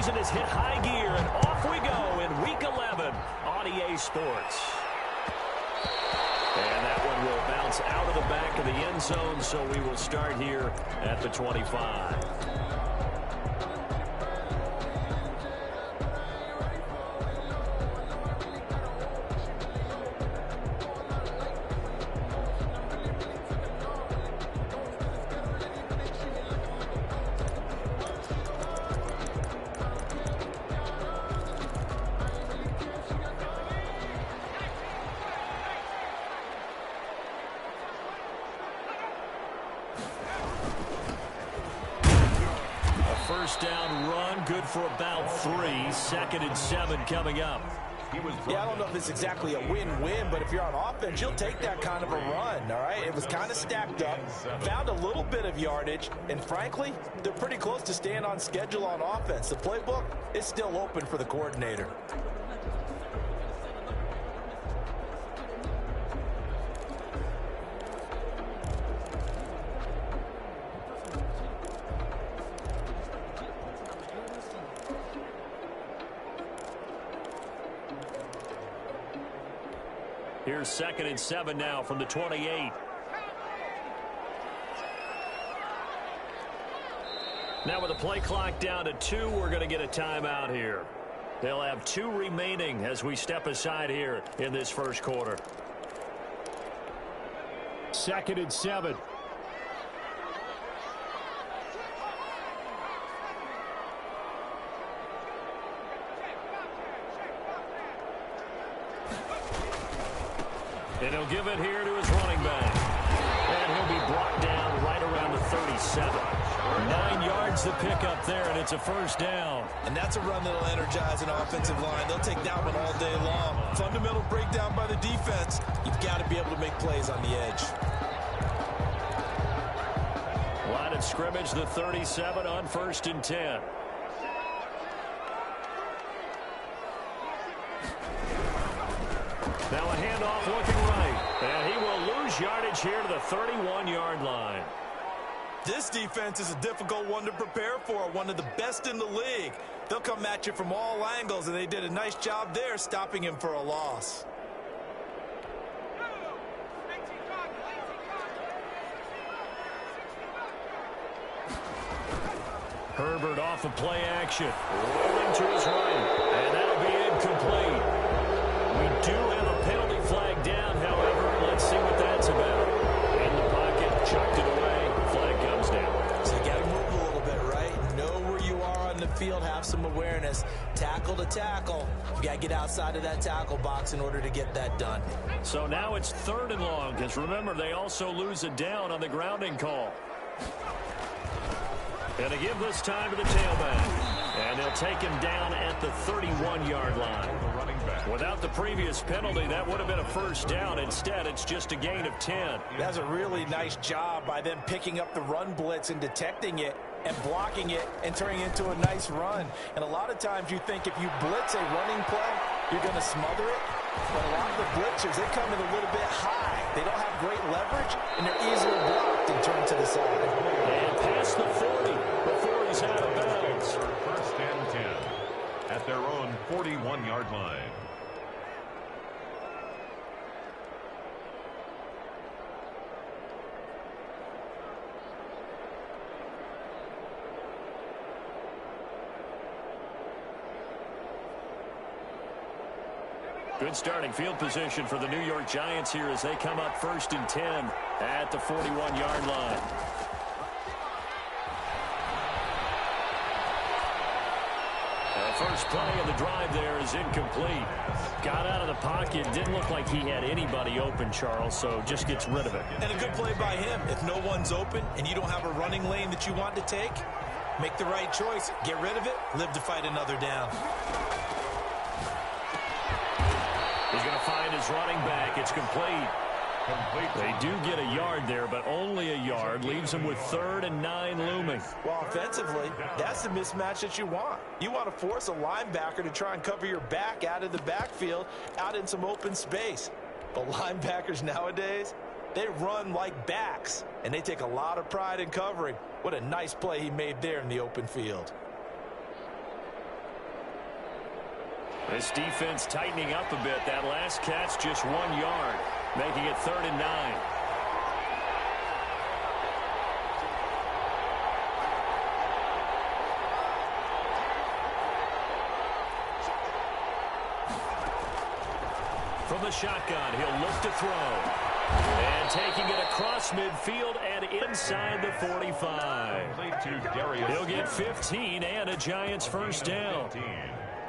season has hit high gear, and off we go in Week 11 on EA Sports. And that one will bounce out of the back of the end zone, so we will start here at the 25. First down run, good for about 3. 2nd and 7 coming up. Yeah, I don't know if it's exactly a win-win, but if you're on offense, you'll take that kind of a run, all right? It was kind of stacked up, found a little bit of yardage, and frankly, they're pretty close to staying on schedule on offense. The playbook is still open for the coordinator. Here's 2nd and 7 now from the 28. Now with the play clock down to 2, we're going to get a timeout here. They'll have 2 remaining as we step aside here in this first quarter. 2nd and 7. And he'll give it here to his running back. And he'll be brought down right around the 37. 9 yards to pick up there, and it's a first down. And that's a run that'll energize an offensive line. They'll take that one all day long. Fundamental breakdown by the defense. You've got to be able to make plays on the edge. Line of scrimmage, the 37 on 1st and 10. Now a handoff looking right, and he will lose yardage here to the 31-yard line. This defense is a difficult one to prepare for, one of the best in the league. They'll come at you from all angles, and they did a nice job there stopping him for a loss. Herbert off of play action, rolling to his right, and that'll be incomplete. We do have a penalty flag down, however. Let's see what that's about. In the pocket, chucked it away. Flag comes down. So you got to move a little bit, right? Know where you are on the field, have some awareness. Tackle to tackle. You got to get outside of that tackle box in order to get that done. So now it's 3rd and long, because remember, they also lose a down on the grounding call. And to give this time to the tailback. And they'll take him down at the 31-yard line. Without the previous penalty, that would have been a first down. Instead, it's just a gain of 10. That's a really nice job by them picking up the run blitz and detecting it and blocking it and turning it into a nice run. And a lot of times you think if you blitz a running play, you're going to smother it. But a lot of the blitzers, they come in a little bit high. They don't have great leverage, and they're easily blocked and turned to the side. And past the 40 before he's out of bounds. First and 10 at their own 41-yard line. Good starting field position for the New York Giants here as they come up 1st and 10 at the 41-yard line. The first play of the drive there is incomplete. Got out of the pocket. Didn't look like he had anybody open, Charles, so just gets rid of it. And a good play by him. If no one's open and you don't have a running lane that you want to take, make the right choice. Get rid of it. Live to fight another down. He's going to find his running back. It's complete. They do get a yard there, but only a yard. Leaves him with 3rd and 9 looming. Well, offensively, that's the mismatch that you want. You want to force a linebacker to try and cover your back out of the backfield, out in some open space. But linebackers nowadays, they run like backs, and they take a lot of pride in covering. What a nice play he made there in the open field. This defense tightening up a bit. That last catch just 1 yard, making it 3rd and 9. From the shotgun, he'll look to throw. And taking it across midfield and inside the 45. He'll get 15 and a Giants first down.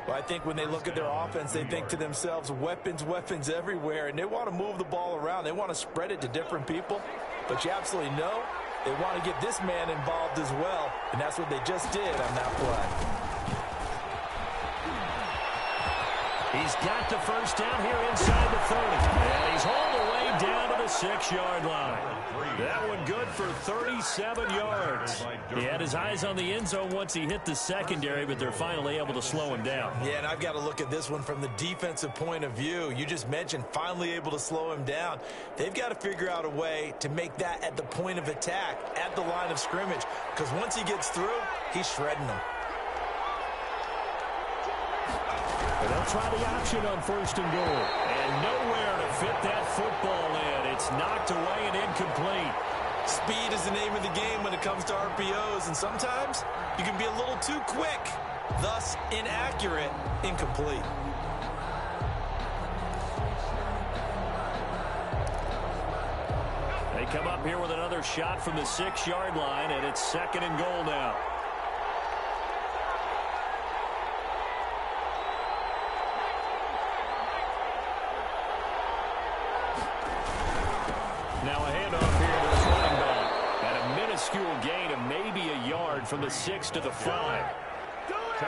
Well, I think when they look at their offense, they think to themselves, weapons, weapons everywhere, and they want to move the ball around. They want to spread it to different people. But you absolutely know they want to get this man involved as well, and that's what they just did on that play. He's got the first down here inside the 30. And he's all the way down to the 6-yard line. That one good for 37 yards. He had his eyes on the end zone once he hit the secondary, but they're finally able to slow him down. Yeah, and I've got to look at this one from the defensive point of view. You just mentioned finally able to slow him down. They've got to figure out a way to make that at the point of attack, at the line of scrimmage, because once he gets through, he's shredding them. They'll try the option on 1st and goal. And nowhere to fit that football in. It's knocked away and incomplete. Speed is the name of the game when it comes to RPOs, and sometimes you can be a little too quick, thus inaccurate, incomplete. They come up here with another shot from the 6-yard line, and it's 2nd and goal now. Now a handoff here to the running back. And a minuscule gain of maybe a yard from the 6 to the 5.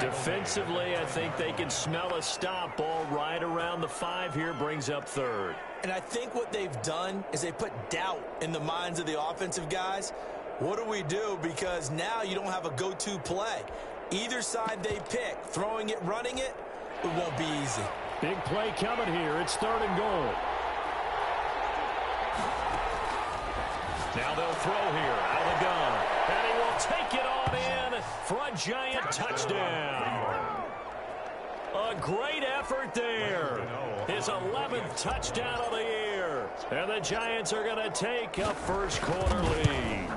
Defensively, I think they can smell a stop. Ball right around the 5 here, brings up 3rd. And I think what they've done is they put doubt in the minds of the offensive guys. What do we do? Because now you don't have a go-to play. Either side they pick, throwing it, running it, it won't be easy. Big play coming here. It's 3rd and goal. Now they'll throw here out of the gun. And he will take it on in for a Giant touchdown. A great effort there. His 11th touchdown of the year. And the Giants are going to take a first-quarter lead.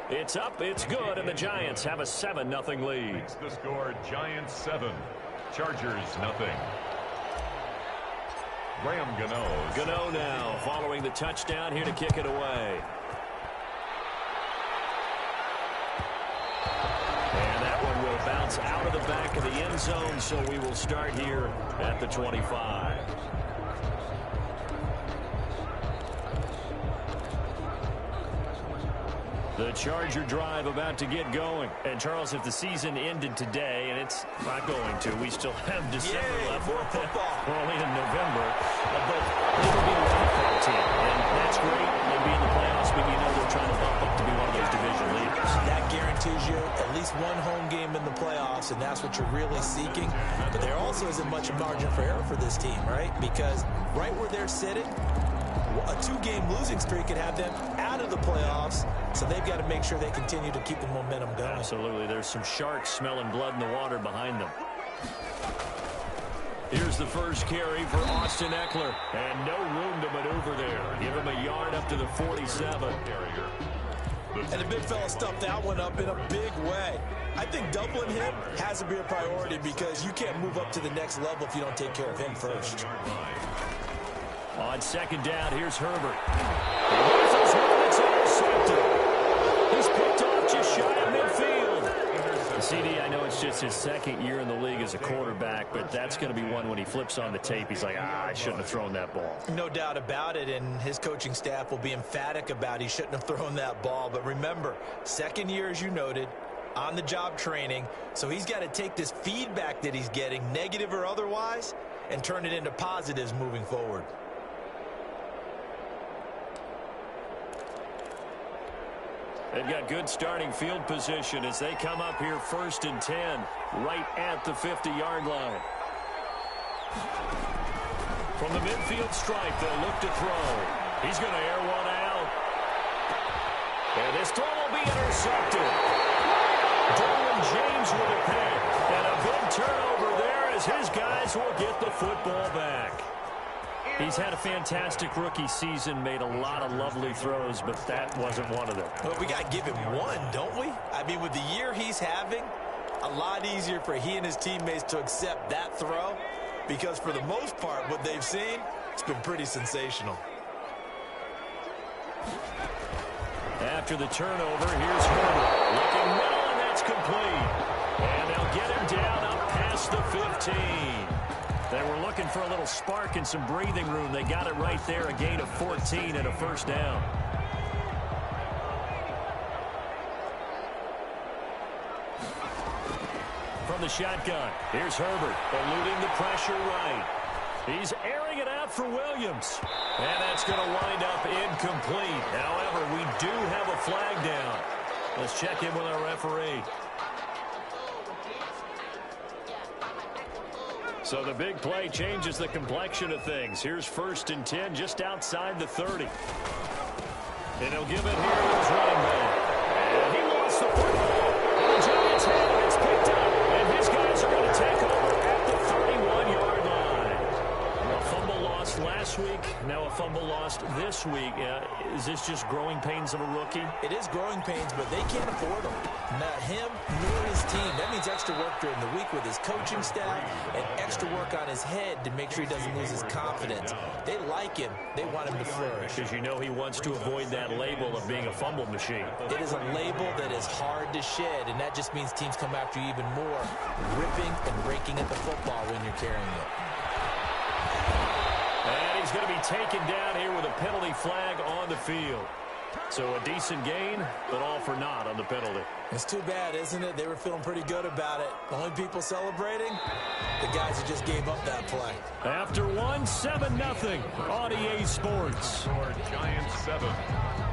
It's up, it's good, and the Giants have a 7-0 lead. Makes the score Giants 7, Chargers 0. Graham Gano. Gano now following the touchdown here to kick it away. And that one will bounce out of the back of the end zone, so we will start here at the 25. The Charger drive about to get going. And, Charles, if the season ended today, and it's not going to, we still have December left. More football. We're only in November. But they will be a wild card team. And that's great. They'll be in the playoffs, but you know they're trying to bump up to be one of those division leaders. That guarantees you at least one home game in the playoffs, and that's what you're really seeking. But there also isn't much margin for error for this team, right? Because right where they're sitting, a 2-game losing streak could have them out of the playoffs, so they've got to make sure they continue to keep the momentum going. Absolutely. There's some sharks smelling blood in the water behind them. Here's the first carry for Austin Ekeler, and no room to maneuver there. Give him a yard up to the 47. And the big fella stuffed that one up in a big way. I think doubling him has to be a priority because you can't move up to the next level if you don't take care of him first. On 2nd down, here's Herbert. It's intercepted. He's picked off just shy of midfield. CD, I know it's just his 2nd year in the league as a quarterback, but that's going to be one when he flips on the tape. He's like, I shouldn't have thrown that ball. No doubt about it, and his coaching staff will be emphatic about he shouldn't have thrown that ball. But remember, 2nd year, as you noted, on-the-job training, so he's got to take this feedback that he's getting, negative or otherwise, and turn it into positives moving forward. They've got good starting field position as they come up here 1st and 10, right at the 50-yard line. From the midfield stripe, they'll look to throw. He's going to air one out. And this throw will be intercepted. Derwin James with a pick. And a big turnover there as as his guys will get the football back. He's had a fantastic rookie season, made a lot of lovely throws, but that wasn't one of them. Well, we got to give him one, don't we? I mean, with the year he's having, a lot easier for he and his teammates to accept that throw because for the most part, what they've seen, it's been pretty sensational. After the turnover, here's Herbert. Looking middle, and that's complete. And they'll get him down up past the 15. They were looking for a little spark and some breathing room. They got it right there, a gain of 14 and a first down. From the shotgun, here's Herbert, eluding the pressure right. He's airing it out for Williams. And that's going to wind up incomplete. However, we do have a flag down. Let's check in with our referee. So the big play changes the complexion of things. Here's 1st and 10 just outside the 30. And he'll give it here to his running back. And he lost the football. And the Giants have it. It's picked up. And his guys are going to take over at the 31-yard line. A fumble lost last week. Now a fumble lost this week. Is this just growing pains of a rookie? It is growing pains, but they can't afford them. Not him nor his team. That means extra work during the week with his coaching staff and extra work on his head to make sure he doesn't lose his confidence. They like him. They want him to flourish. Because you know he wants to avoid that label of being a fumble machine. It is a label that is hard to shed, and that just means teams come after you even more, ripping and raking at the football when you're carrying it. And he's going to be taken down here with a penalty flag on the field. So a decent gain, but all for naught on the penalty. It's too bad, isn't it? They were feeling pretty good about it. The only people celebrating, the guys who just gave up that play. After one, 7-0 on EA Sports. Giants 7,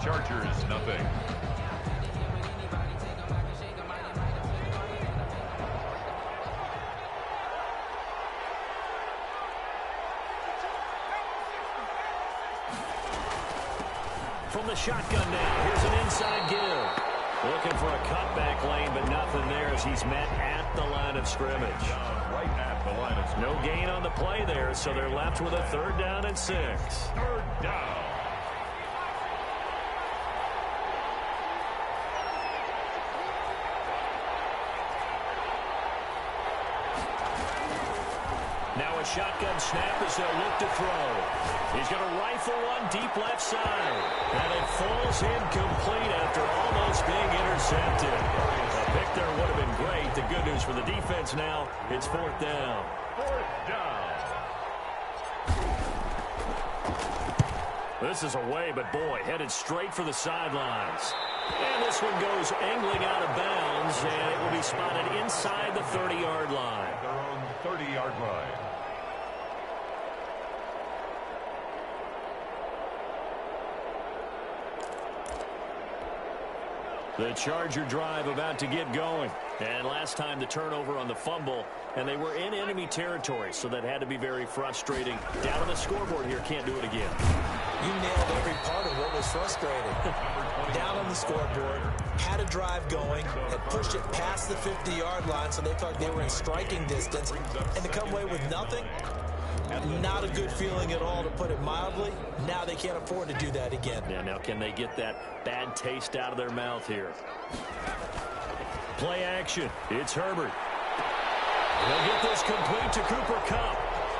Chargers nothing. From the shotgun now, here's an inside give. Looking for a cutback lane, but nothing there as he's met at the line of scrimmage. Right at the line of scrimmage. No gain on the play there, so they're left with a 3rd down and 6. 3rd down. Now a shotgun snap as they'll look to throw. He's going to rifle one deep left side. And it falls incomplete after almost being intercepted. A pick there would have been great. The good news for the defense now, it's 4th down. 4th down. This is away, but boy, headed straight for the sidelines. And this one goes angling out of bounds, and it will be spotted inside the 30-yard line. Their own 30-yard line. The Charger drive about to get going. And last time the turnover on the fumble, and they were in enemy territory, so that had to be very frustrating. Down on the scoreboard here, can't do it again. You nailed every part of what was frustrating. Down on the scoreboard, had a drive going, had pushed it past the 50-yard line, so they thought they were in striking distance, and to come away with nothing, not a good feeling at all, to put it mildly. Now they can't afford to do that again. Yeah, now can they get that bad taste out of their mouth here? Play action. It's Herbert. They'll get this complete to Cooper Kupp.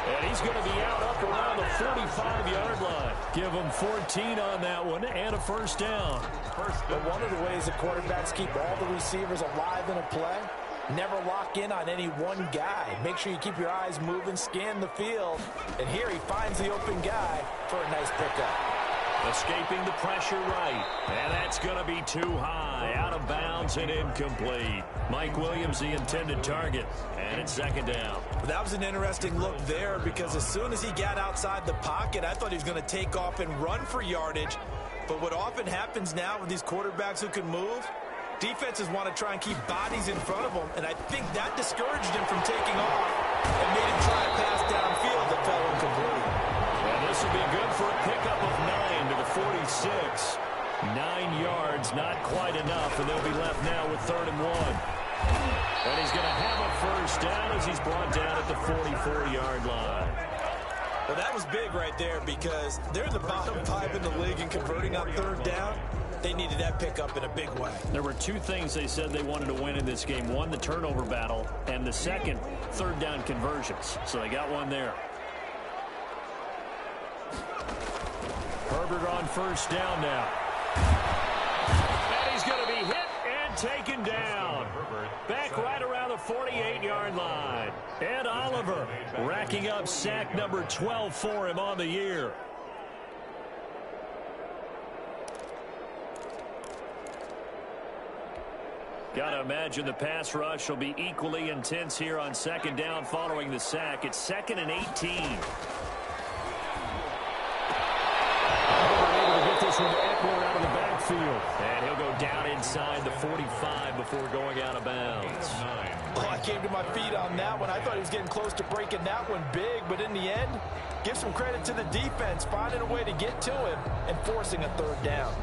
And he's going to be out up around the 45-yard line. Give him 14 on that one and a 1st down. But one of the ways that quarterbacks keep all the receivers alive in a play, never lock in on any one guy. Make sure you keep your eyes moving, scan the field. And here he finds the open guy for a nice pickup. Escaping the pressure right. And that's going to be too high. Out of bounds and incomplete. Mike Williams, the intended target. And it's 2nd down. That was an interesting look there because as soon as he got outside the pocket, I thought he was going to take off and run for yardage. But what often happens now with these quarterbacks who can move, defenses want to try and keep bodies in front of them. And I think that discouraged him from taking off and made him try a pass downfield that fell incomplete. And this will be good for a pickup of 9 to the 46. 9 yards, not quite enough, and they'll be left now with 3rd and 1. And he's going to have a 1st down as he's brought down at the 44-yard line. Well, that was big right there because they're the bottom 5 in the league in converting on third down. They needed that pickup in a big way. There were two things they said they wanted to win in this game. One, the turnover battle, and the second, third down conversions. So they got one there. Herbert on first down now. And he's going to be hit and taken down. Back right around the 48-yard line. Ed Oliver racking up sack number 12 for him on the year. Got to imagine the pass rush will be equally intense here on second down following the sack. It's 2nd and 18. Able to get this one to Eckler out of the backfield. And he'll go down inside the 45 before going out of bounds. Oh, I came to my feet on that one. I thought he was getting close to breaking that one big, but in the end, give some credit to the defense, finding a way to get to him and forcing a third down.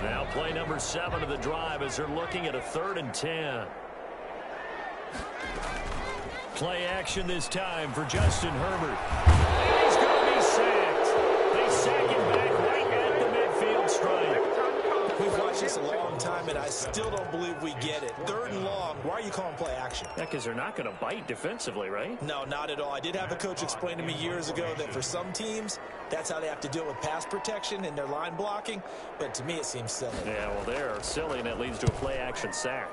Now play number 7 of the drive as they're looking at a 3rd and 10. Play action this time for Justin Herbert. And he's going to be sacked. They sack him back right at the midfield stripe. We've watched this a long time, and I still don't believe we get it. 3rd and long. Why are you calling play action? Yeah, because they're not going to bite defensively, right? No, not at all. I did have a coach explain to me years ago that for some teams, that's how they have to deal with pass protection and their line blocking. But to me, it seems silly. Yeah, well, they're silly, and it leads to a play action sack.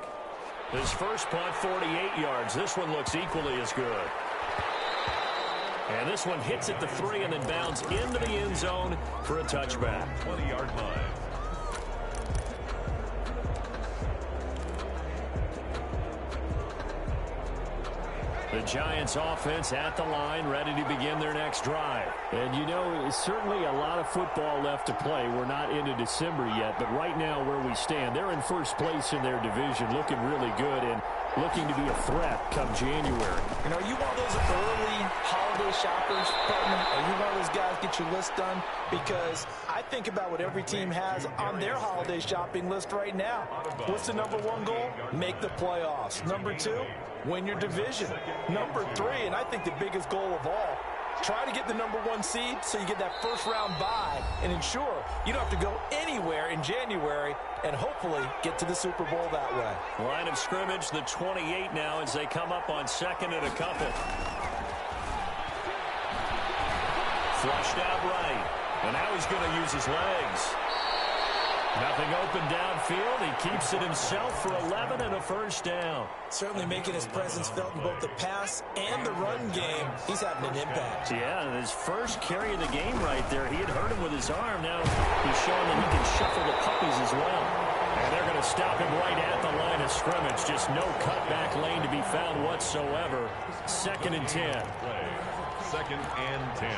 His first punt, 48 yards. This one looks equally as good. And this one hits at the 3 and then bounds into the end zone for a touchback. 20-yard line. The Giants offense at the line, ready to begin their next drive. And you know, certainly a lot of football left to play. We're not into December yet, but right now where we stand, they're in first place in their division, looking really good and looking to be a threat come January. You know, are you one of those early holiday shoppers, partner? Are you one of those guys get your list done? Because I think about what every team has on their holiday shopping list right now. What's the number 1 goal? Make the playoffs. Number 2, win your division. Number 3, and I think the biggest goal of all, try to get the number 1 seed so you get that first-round bye and ensure you don't have to go anywhere in January and hopefully get to the Super Bowl that way. Line of scrimmage, the 28 now as they come up on 2nd and a couple. Flushed out right. And now he's going to use his legs. Nothing open downfield. He keeps it himself for 11 and a first down. Certainly making his presence felt in both the pass and the run game. He's having an impact. Yeah, and his first carry of the game right there, he had hurt him with his arm. Now he's showing that he can shuffle the puppies as well. And they're going to stop him right at the line of scrimmage. Just no cutback lane to be found whatsoever. 2nd and 10. 2nd and 10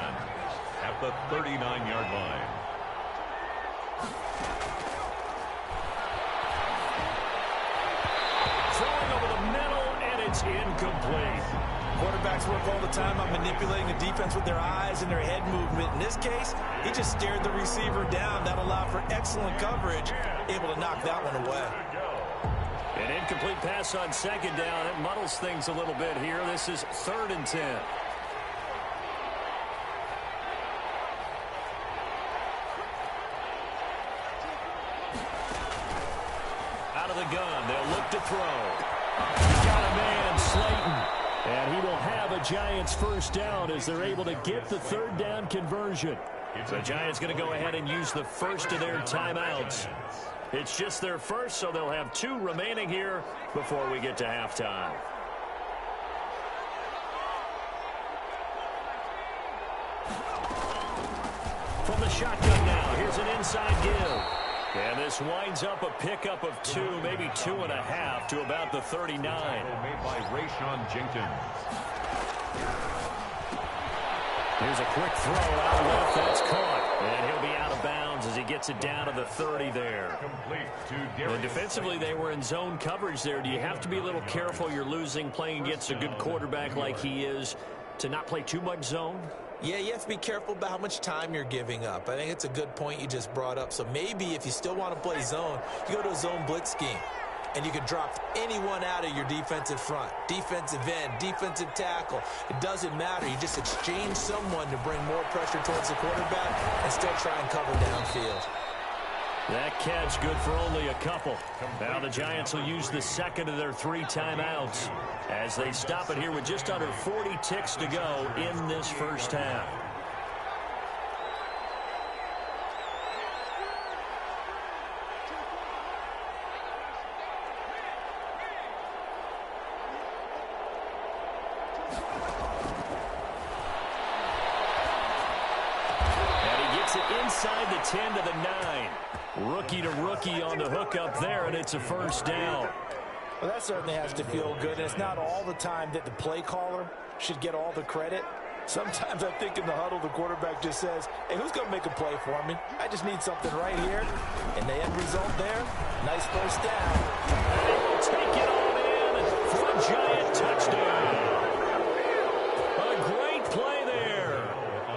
at the 39-yard line. Throwing over the middle, and it's incomplete. Quarterbacks work all the time on manipulating the defense with their eyes and their head movement. In this case, he just stared the receiver down. That allowed for excellent coverage, able to knock that one away. An incomplete pass on 2nd down. It muddles things a little bit here. This is 3rd and 10. Out of the gun, they'll look to throw. He's got a man, Slayton. And he will have a Giants first down as they're able to get the 3rd down conversion. The Giants going to go ahead and use the first of their timeouts. It's just their first, so they'll have 2 remaining here before we get to halftime. From the shotgun now, here's an inside give. And this winds up a pickup of 2, maybe 2.5 to about the 39. Made by Rayshon Jenkins. Here's a quick throw out left. That's caught. And he'll be out of bounds as he gets it down to the 30 there. And defensively, they were in zone coverage there. Do you have to be a little careful? You're losing, playing against a good quarterback like he is, to not play too much zone? Yeah, you have to be careful about how much time you're giving up. I think it's a good point you just brought up. So maybe if you still want to play zone, you go to a zone blitz scheme. and you can drop anyone out of your defensive front. Defensive end, defensive tackle. It doesn't matter. You just exchange someone to bring more pressure towards the quarterback and still try and cover downfield. That catch good for only a couple. Now the Giants will use the second of their 3 timeouts as they stop it here with just under 40 ticks to go in this first half. And he gets it inside the 10 to the 9. Rookie to rookie on the hook up there, and it's a first down. Well, that certainly has to feel good, and it's not all the time that the play caller should get all the credit. Sometimes I think in the huddle, the quarterback just says, hey, who's going to make a play for me? I just need something right here. And the end result there, nice first down. And he will take it on in for a Giant touchdown. A great play there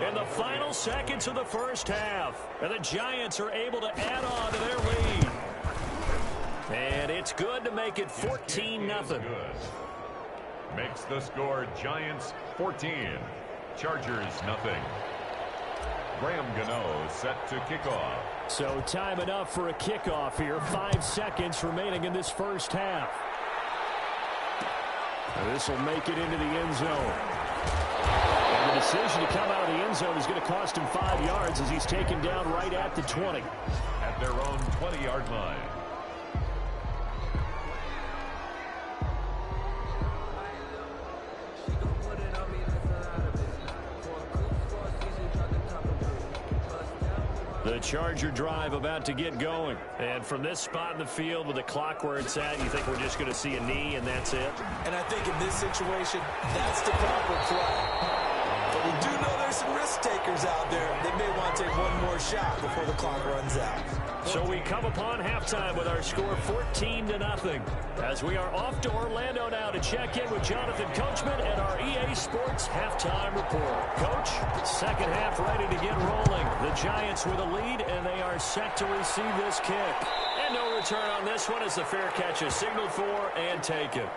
in the final seconds of the first half. And the Giants are able to add on to their lead. And it's good to make it 14-0. Makes the score Giants 14. Chargers nothing. Graham Gano set to kick off. So time enough for a kickoff here. 5 seconds remaining in this first half. This will make it into the end zone. And the decision to come out of the end zone is going to cost him 5 yards as he's taken down right at the 20. At their own 20-yard line. The Charger drive about to get going. And from this spot in the field with the clock where it's at, you think we're just going to see a knee and that's it? And I think in this situation, that's the proper play. But we do know there's some risk takers out there. They may want to take one more shot before the clock runs out. So we come upon halftime with our score 14-0. As we are off to Orlando now to check in with Jonathan Coachman and our EA Sports halftime report. Coach, second half ready to get rolling. The Giants with a lead, and they are set to receive this kick. And no return on this one as the fair catch is signaled for and taken.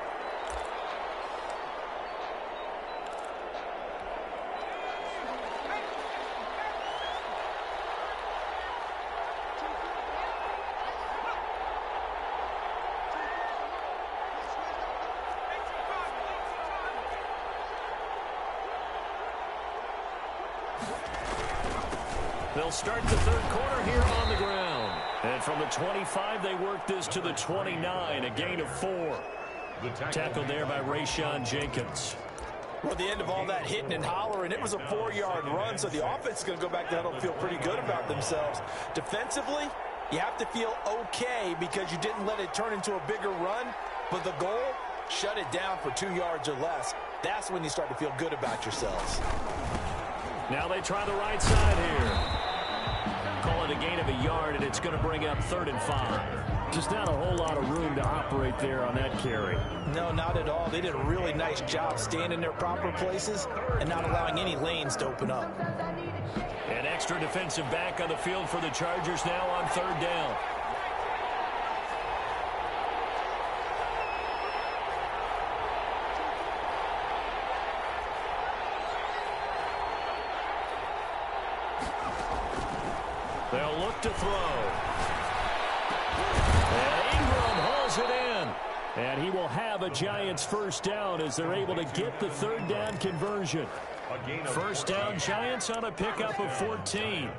They'll start the third quarter here on the ground. And from the 25, they work this to the 29, a gain of 4. Tackled there by Rayshon Jenkins. Well, the end of all that hitting and hollering, it was a 4-yard run, so the offense is going to go back to huddle and feel pretty good about themselves. Defensively, you have to feel okay because you didn't let it turn into a bigger run, but the goal, shut it down for 2 yards or less. That's when you start to feel good about yourselves. Now they try the right side here. Call it a gain of a yard, and it's going to bring up 3rd and 5. Just not a whole lot of room to operate there on that carry. No, not at all. They did a really nice job staying in their proper places and not allowing any lanes to open up. An extra defensive back on the field for the Chargers now on 3rd down. They'll look to throw. And Ingram hauls it in. And he will have a Giants first down as they're able to get the 3rd down conversion. First down Giants on a pickup of 14.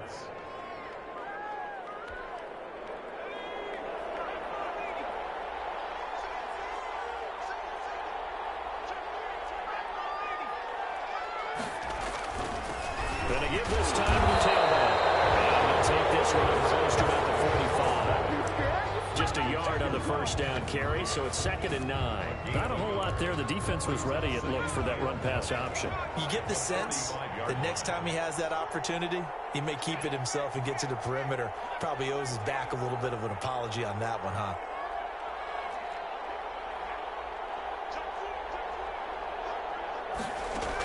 Going to give this time to the tailback. And he'll take this one close to about the 45. Just a yard on the first down carry, so it's 2nd and 9. Not a whole lot there. The defense was ready, it looked, for that run-pass option. You get the sense that next time he has that opportunity, he may keep it himself and get to the perimeter. Probably owes his back a little bit of an apology on that one, huh?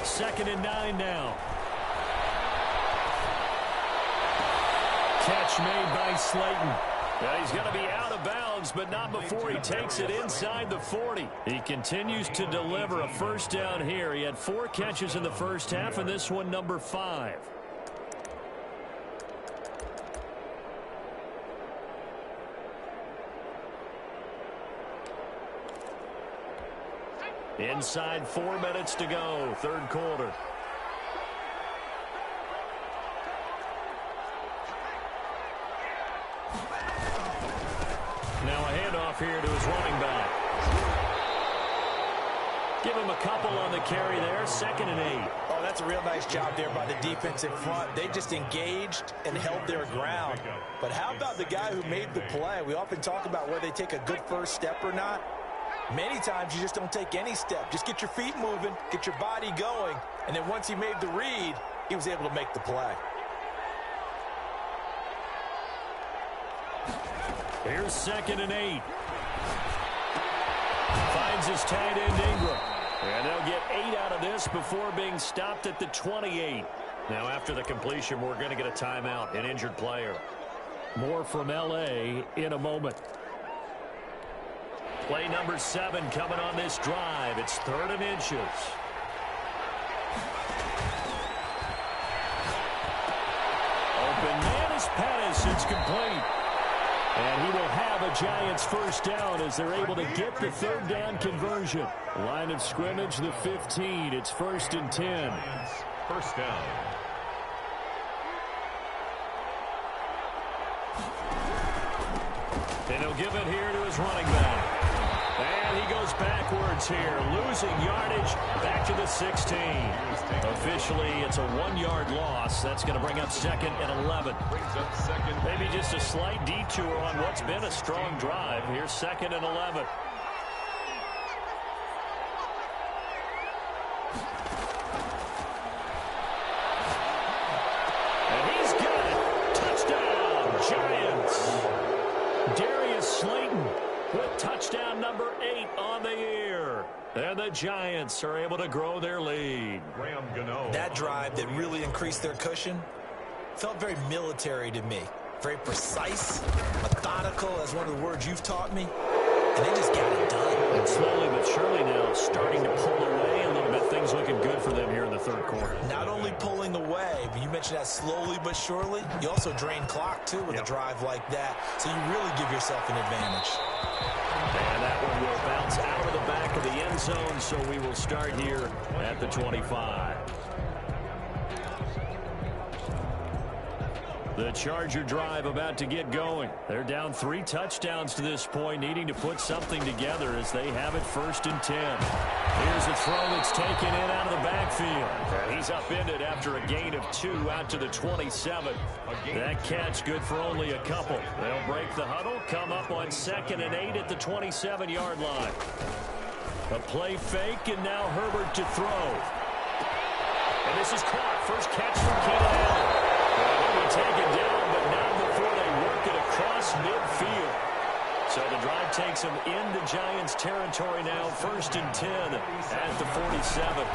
Second and 9 now. Catch made by Slayton. Well, he's going to be out of bounds, but not before he takes it inside the 40. He continues to deliver a first down here. He had 4 catches in the first half, and this one number 5. Inside 4 minutes to go, third quarter. Now a handoff here to his running back. Give him a couple on the carry there, 2nd and 8. Oh, that's a real nice job there by the defense in front. They just engaged and held their ground. But how about the guy who made the play? We often talk about whether they take a good first step or not. Many times you just don't take any step. Just get your feet moving, get your body going, and then once he made the read, he was able to make the play. Here's 2nd and 8. Finds his tight end Ingram. And they'll get 8 out of this before being stopped at the 28. Now after the completion, we're going to get a timeout, an injured player. More from L.A. in a moment. Play number 7 coming on this drive. It's 3rd and inches. Open man is Pettis. It's complete. And he will have a Giants first down as they're able to get the 3rd down conversion. Line of scrimmage, the 15. It's 1st and 10. First down. And he'll give it here to his running back. And he goes backwards here, losing yardage back to the 16. Officially, it's a 1-yard loss. That's going to bring up 2nd and 11. Brings up 2nd. Maybe just a slight detour on what's been a strong drive. Here's 2nd and 11. And he's got it. Touchdown, Giants. Darius Slayton with touchdown number 8 on the year. And the Giants are able to grow their lead. Graham Gano. That drive that really increased their cushion felt very military to me. Very precise, methodical, as one of the words you've taught me. And they just got it done. And slowly but surely now starting to pull away a little bit. Things looking good for them here in the third quarter. Not only pulling away, but you mentioned that slowly but surely. You also drain clock, too, with a drive like that. So you really give yourself an advantage. And that one will bounce out of the back of the end zone, so we will start here at the 25. The Charger drive about to get going. They're down 3 touchdowns to this point, needing to put something together as they have it 1st and 10. Here's a throw that's taken in out of the backfield. He's upended after a gain of 2 out to the 27. That catch good for only a couple. They'll break the huddle, come up on 2nd and 8 at the 27-yard line. A play fake, and now Herbert to throw. And this is caught. First catch from Keenan Allen. They'll be taken down, but not before they work it across midfield. So the drive takes them into Giants territory now, 1st and 10 at the 47.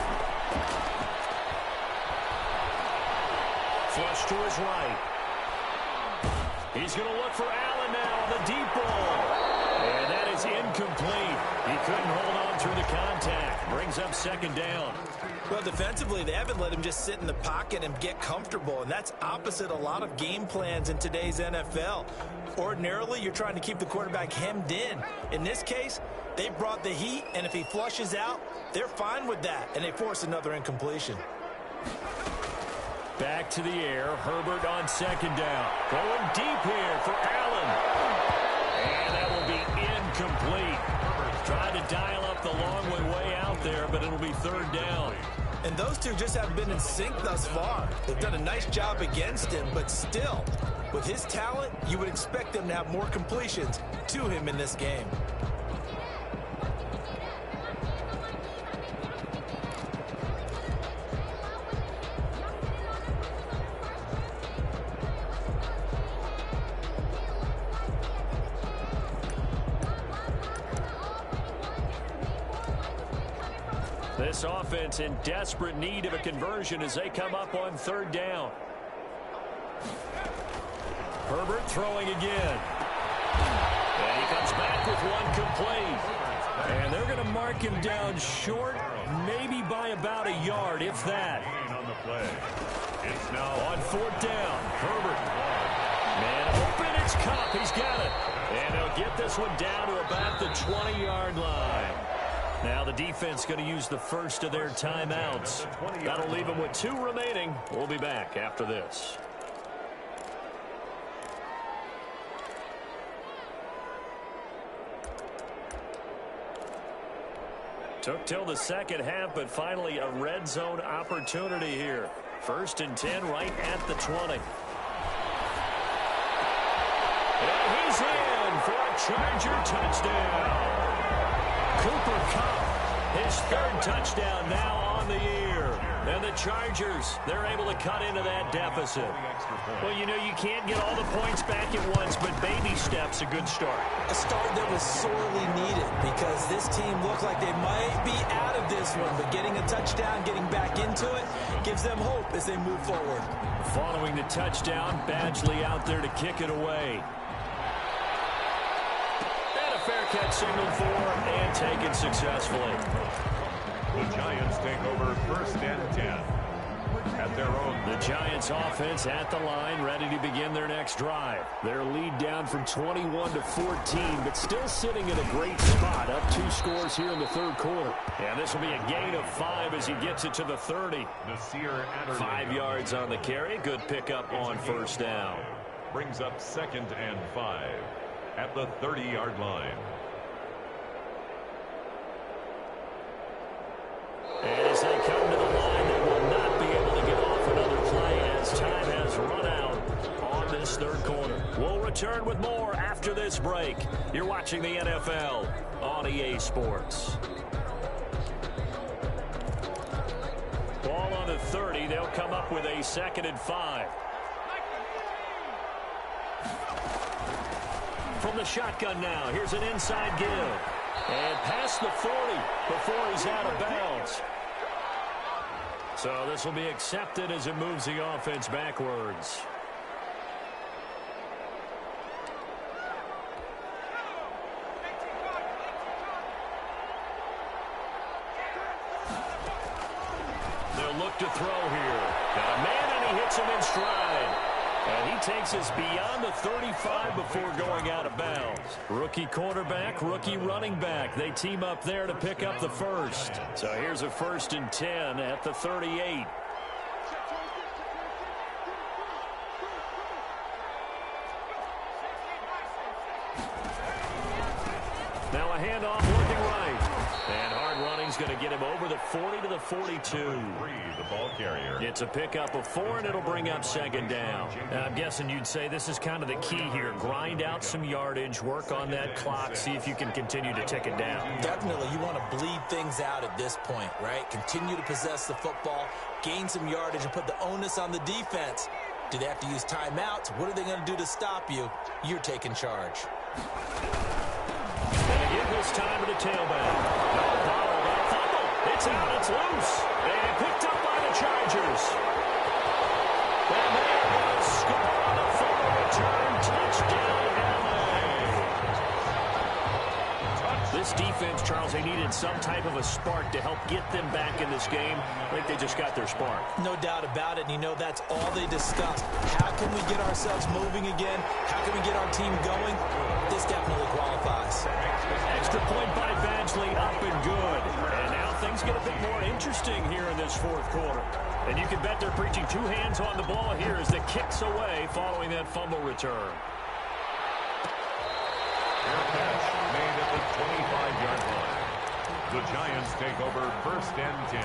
Flush to his right. He's going to look for Allen now on the deep ball. And that is incomplete. He couldn't hold on through the contact. Brings up 2nd down. Well, defensively, they haven't let him just sit in the pocket and get comfortable, and that's opposite a lot of game plans in today's NFL. Ordinarily, you're trying to keep the quarterback hemmed in. In this case, they brought the heat, and if he flushes out, they're fine with that, and they force another incompletion. Back to the air, Herbert on 2nd down. Going deep here for Allen. And that will be incomplete. Trying to dial up the long way out there, but it'll be 3rd down. And those two just haven't been in sync thus far. They've done a nice job against him, but still, with his talent, you would expect them to have more completions to him in this game. This offense in desperate need of a conversion as they come up on 3rd down. Herbert throwing again. And he comes back with one complete. And they're going to mark him down short, maybe by about a yard, if that. On the play. It's now on fourth down. Herbert. Man open, it's Kupp. He's got it. And they'll get this one down to about the 20-yard line. Now the defense going to use the first of their timeouts. That'll leave them with 2 remaining. We'll be back after this. Took till the second half, but finally a red zone opportunity here. 1st and 10 right at the 20. And he's in for a Charger touchdown. Cooper Kupp, his 3rd touchdown now on the year. And the Chargers, they're able to cut into that deficit. Well, you know, you can't get all the points back at once, but baby steps a good start. A start that was sorely needed because this team looked like they might be out of this one, but getting a touchdown, getting back into it, gives them hope as they move forward. Following the touchdown, Badgley out there to kick it away. And a fair catch signaled for and taken successfully. The Giants take over 1st and 10 at their own. The Giants offense at the line, ready to begin their next drive. Their lead down from 21 to 14, but still sitting in a great spot, up 2 scores here in the 3rd quarter. And this will be a gain of 5 as he gets it to the 30. 5 yards on the carry. Good pickup on 1st down. Brings up 2nd and 5 at the 30-yard line. And as they come to the line, they will not be able to get off another play as time has run out on this 3rd quarter. We'll return with more after this break. You're watching the NFL on EA Sports. Ball on the 30. They'll come up with a 2nd and 5. From the shotgun now, here's an inside give. And past the 40 before he's out of bounds. So this will be accepted as it moves the offense backwards. They'll look to throw here. Got a man and he hits him in stride. And he takes us beyond the 35 before going out of bounds. Rookie quarterback, rookie running back. They team up there to pick up the first. So here's a 1st and 10 at the 38. Now a handoff working right. And hard running's going to get him over the 40 to the 42. The ball carrier. It's a pickup of 4, and it'll bring up 2nd down. I'm guessing you'd say this is kind of the key here. Grind out some yardage, work on that clock, see if you can continue to tick it down. Definitely. You want to bleed things out at this point, right? Continue to possess the football, gain some yardage, and put the onus on the defense. Do they have to use timeouts? What are they going to do to stop you? You're taking charge. And again, this time to the tailback. It's out, it's loose, and picked up by the Chargers. And they will score on a fumble return touchdown, LA. This defense, Charles, they needed some type of a spark to help get them back in this game. I think they just got their spark. No doubt about it, and you know that's all they discussed. How can we get ourselves moving again? How can we get our team going? This definitely qualifies. Extra point by Badgley, up and good. And now things get a bit more interesting here in this 4th quarter. And you can bet they're preaching 2 hands on the ball here as the kick's away following that fumble return. Fair catch made at the 25-yard line. The Giants take over 1st and 10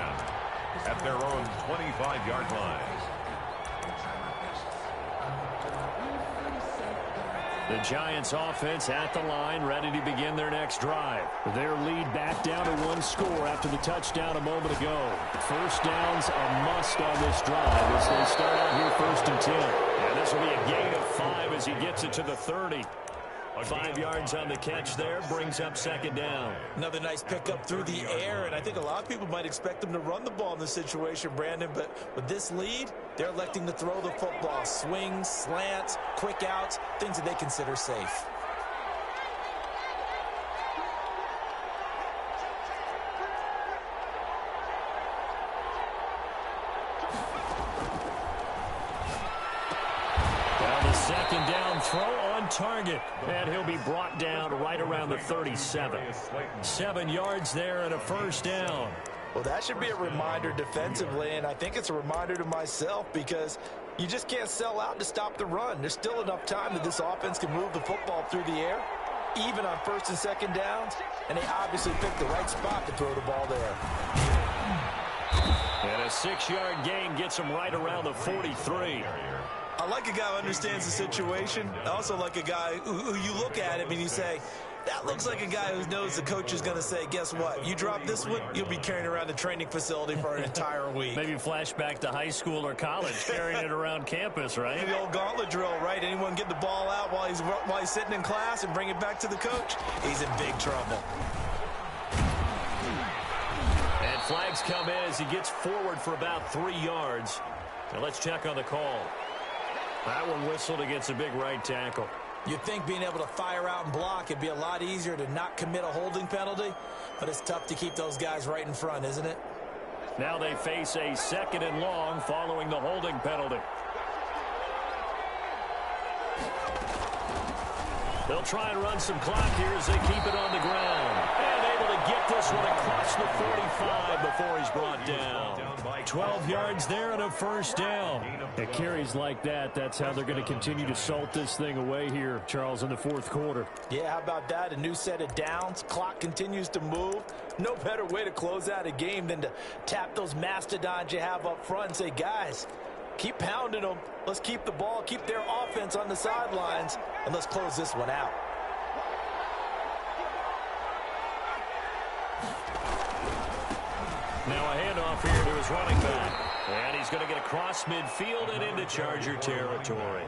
at their own 25-yard line. The Giants offense at the line, ready to begin their next drive. Their lead back down to 1 score after the touchdown a moment ago. 1st downs a must on this drive as they start out here 1st and 10. And this will be a gain of 5 as he gets it to the 30. 5 yards on the catch there, brings up 2nd down. Another nice pickup through the air, and I think a lot of people might expect them to run the ball in this situation, Brandon, but with this lead, they're electing to throw the football. Swings, slants, quick outs, things that they consider safe. second down throw on target. And he'll be brought down right around the 37. 7 yards there and a first down. Well, that should be a reminder defensively, and I think it's a reminder to myself because you just can't sell out to stop the run. There's still enough time that this offense can move the football through the air, even on first and second downs, and they obviously picked the right spot to throw the ball there. And a 6-yard gain gets him right around the 43. I like a guy who understands the situation. I also like a guy who you look at him and you say, that looks like a guy who knows the coach is going to say, guess what? You drop this one, you'll be carrying around the training facility for an entire week. Maybe flashback to high school or college, carrying it around campus, right? The old gauntlet drill, right? Anyone get the ball out while he's sitting in class and bring it back to the coach? He's in big trouble. And flags come in as he gets forward for about 3 yards. Now let's check on the call. That one whistled against a big right tackle. You'd think being able to fire out and block it'd be a lot easier to not commit a holding penalty, but it's tough to keep those guys right in front, isn't it? Now they face a 2nd and long following the holding penalty. They'll try and run some clock here as they keep it on the ground. And able to get this one across the 45 before he's brought down. 12 yards there and a first down. At carries like that, that's how they're going to continue to salt this thing away here, Charles, in the 4th quarter. Yeah, how about that? A new set of downs. Clock continues to move. No better way to close out a game than to tap those mastodons you have up front and say, guys, keep pounding them. Let's keep the ball, keep their offense on the sidelines, and let's close this one out. Now a handoff here to his running back. And he's going to get across midfield and into Charger territory.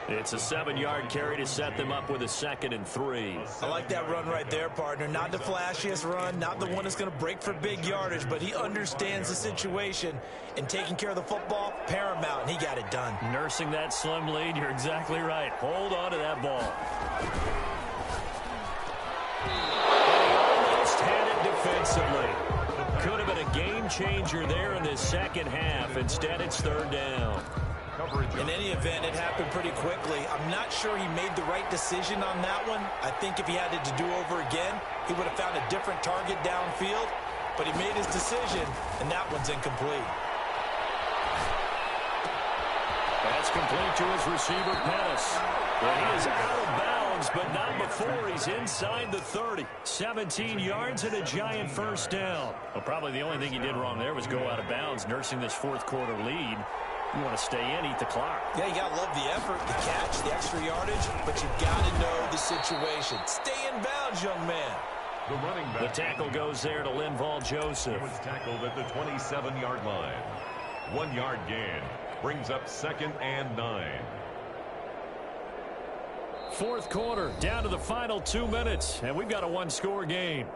It's a 7-yard carry to set them up with a 2nd and 3. I like that run right there, partner. Not the flashiest run, not the one that's going to break for big yardage, but he understands the situation, and taking care of the football, paramount, and he got it done. Nursing that slim lead, you're exactly right. Hold on to that ball. And he almost had it defensively. Could have been a game changer there in this second half. Instead, it's 3rd down. In any event, it happened pretty quickly. I'm not sure he made the right decision on that one. I think if he had it to do over again, he would have found a different target downfield. But he made his decision, and that one's incomplete. That's complete to his receiver, Pettis. Well, he is out of bounds, but not before he's inside the 30. 17 yards and a giant first down. Well, probably the only thing he did wrong there was go out of bounds, nursing this 4th quarter lead. You want to stay in, eat the clock. Yeah, you got to love the effort, the catch, the extra yardage, but you got to know the situation. Stay in bounds, young man. The running back. The tackle goes there to Linval Joseph. He was tackled at the 27-yard line. 1-yard gain brings up 2nd and 9. 4th quarter, down to the final 2 minutes, and we've got a 1-score game.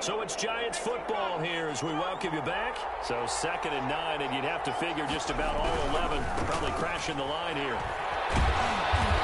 So it's Giants football here as we welcome you back. So 2nd and 9, and you'd have to figure just about all 11 probably crashing the line here.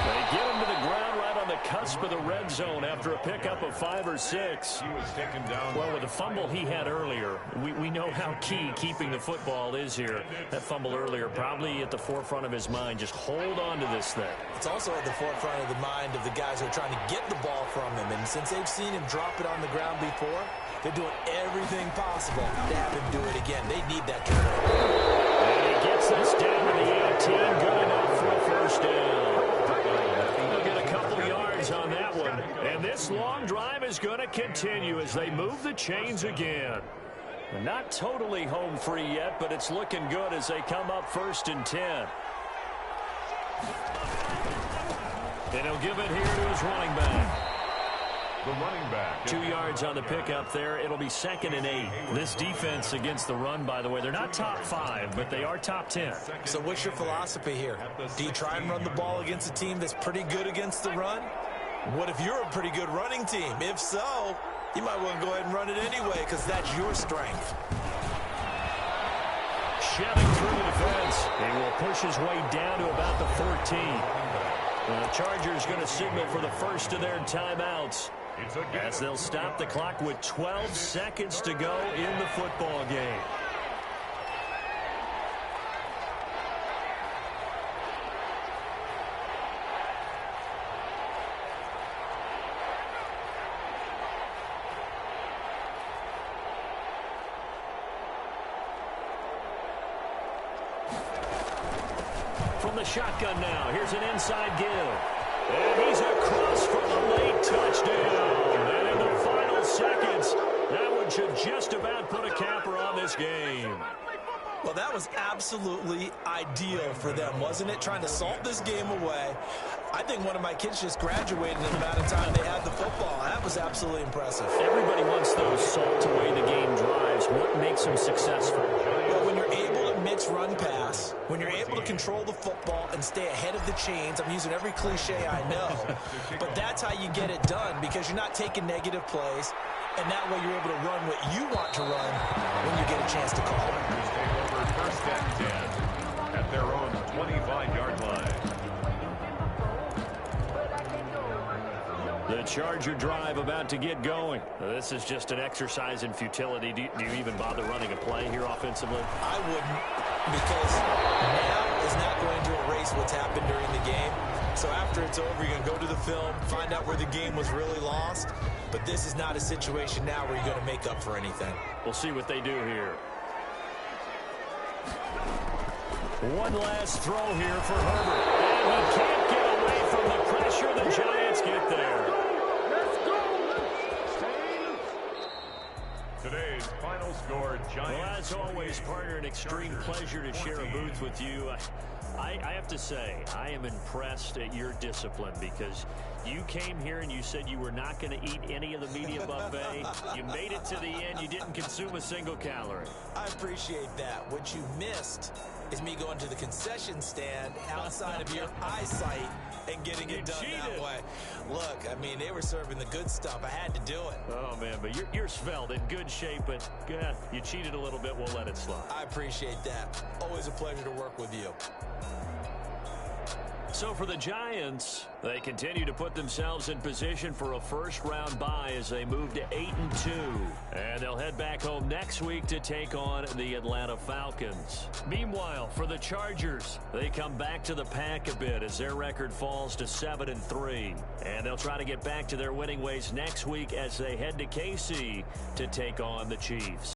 They get him to the ground right on the cusp of the red zone after a pickup of 5 or 6. He was taken down. Well, with the fumble he had earlier, we know how key keeping the football is here. That fumble earlier probably at the forefront of his mind. Just hold on to this thing. It's also at the forefront of the mind of the guys who are trying to get the ball from him. And since they've seen him drop it on the ground before, they're doing everything possible to have him do it again. They need that turnover. And he gets this down to the 18. Good enough for a first down. They'll get a couple yards on that one. And this long drive is going to continue as they move the chains again. Not totally home free yet, but it's looking good as they come up 1st and 10. And he'll give it here to his running back. The running back. 2 yards on the pickup there. It'll be 2nd and 8. This defense against the run, by the way, they're not top 5, but they are top 10. So what's your philosophy here? Do you try and run the ball against a team that's pretty good against the run? What if you're a pretty good running team? If so, you might want to go ahead and run it anyway because that's your strength. Shoving through the defense. He will push his way down to about the 14. And the Chargers going to signal for the first of their timeouts, as they'll stop the clock with 12 seconds to go in the football game. from the shotgun now. Here's an inside give. And he's across for the late touchdown. And in the final seconds, that one should just about put a capper on this game. Well, that was absolutely ideal for them, wasn't it? Trying to salt this game away. I think one of my kids just graduated in the amount of time they had the football. That was absolutely impressive. Everybody wants those salt-away-the-game drives. What makes them successful? Well, when you're able to mix run-pass, when you're able to control the football and stay ahead of the chains, I'm using every cliche I know, but that's how you get it done because you're not taking negative plays, and that way you're able to run what you want to run when you get a chance to call it. First and 10 at their own 25-yard line. The Charger drive about to get going. This is just an exercise in futility. Do you even bother running a play here offensively? I wouldn't, because now is not going to erase what's happened during the game. So after it's over, you're going to go to the film, find out where the game was really lost. But this is not a situation now where you're going to make up for anything. We'll see what they do here. One last throw here for Herbert. And he can't get away from the pressure. The Giants get there. Today's final score, Giants. Well, as always, partner, an extreme pleasure to share a booth with you. I have to say, I am impressed at your discipline because you came here and you said you were not going to eat any of the media buffet. You made it to the end. You didn't consume a single calorie. I appreciate that. What you missed is me going to the concession stand outside of your eyesight and getting it done that way. Look, I mean, they were serving the good stuff. I had to do it. Oh, man, but you're svelte, in good shape, but you cheated a little bit. We'll let it slide. I appreciate that. Always a pleasure to work with you. So for the Giants, they continue to put themselves in position for a first-round bye as they move to 8-2. And they'll head back home next week to take on the Atlanta Falcons. Meanwhile, for the Chargers, they come back to the pack a bit as their record falls to 7-3. And they'll try to get back to their winning ways next week as they head to KC to take on the Chiefs.